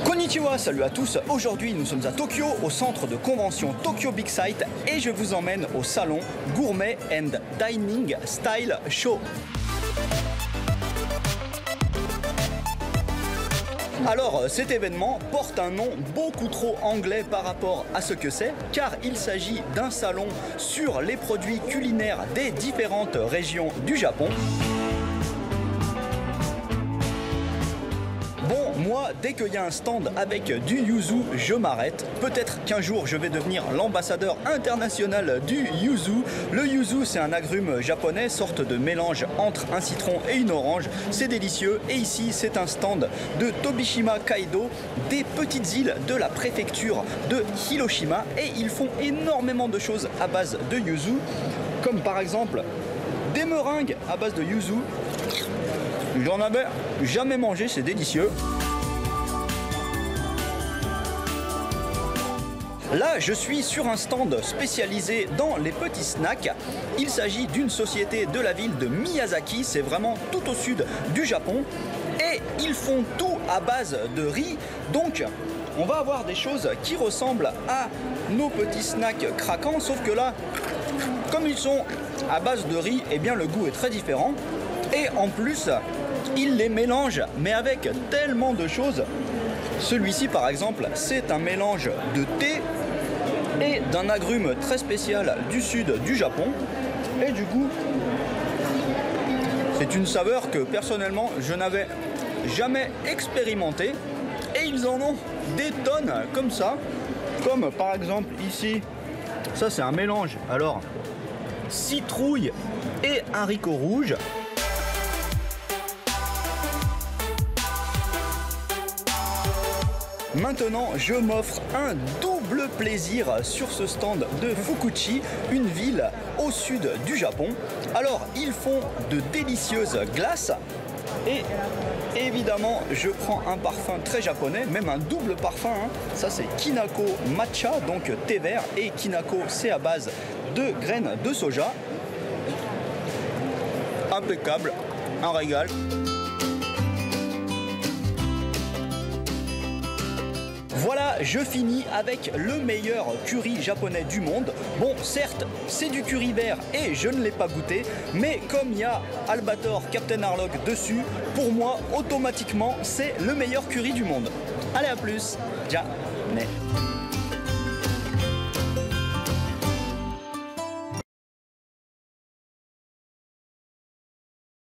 Konnichiwa, salut à tous. Aujourd'hui, nous sommes à Tokyo, au centre de convention Tokyo Big Sight, et je vous emmène au salon Gourmet and Dining Style Show. Alors, cet événement porte un nom beaucoup trop anglais par rapport à ce que c'est, car il s'agit d'un salon sur les produits culinaires des différentes régions du Japon. Bon, moi, dès qu'il y a un stand avec du yuzu, je m'arrête. Peut-être qu'un jour, je vais devenir l'ambassadeur international du yuzu. Le yuzu, c'est un agrume japonais, sorte de mélange entre un citron et une orange. C'est délicieux. Et ici, c'est un stand de Tobishima Kaido, des petites îles de la préfecture de Hiroshima. Et ils font énormément de choses à base de yuzu, comme par exemple des meringues à base de yuzu. J'en avais jamais mangé, c'est délicieux. Là, je suis sur un stand spécialisé dans les petits snacks. Il s'agit d'une société de la ville de Miyazaki, c'est vraiment tout au sud du Japon. Et ils font tout à base de riz, donc on va avoir des choses qui ressemblent à nos petits snacks craquants, sauf que là, comme ils sont à base de riz, eh bien le goût est très différent. Et en plus, ils les mélangent, mais avec tellement de choses. Celui-ci, par exemple, c'est un mélange de thé et d'un agrume très spécial du sud du Japon. Et du coup, c'est une saveur que personnellement, je n'avais jamais expérimentée. Et ils en ont des tonnes comme ça. Comme par exemple ici, ça c'est un mélange. Alors, citrouille et haricots rouges. Maintenant, je m'offre un double plaisir sur ce stand de Fukuchi, une ville au sud du Japon. Alors, ils font de délicieuses glaces et évidemment, je prends un parfum très japonais, même un double parfum. Ça, c'est Kinako Matcha, donc thé vert, et Kinako, c'est à base de graines de soja. Impeccable, un régal. Voilà, je finis avec le meilleur curry japonais du monde. Bon, certes, c'est du curry vert et je ne l'ai pas goûté, mais comme il y a Albator Captain Harlock dessus, pour moi, automatiquement, c'est le meilleur curry du monde. Allez, à plus. Ja, ne.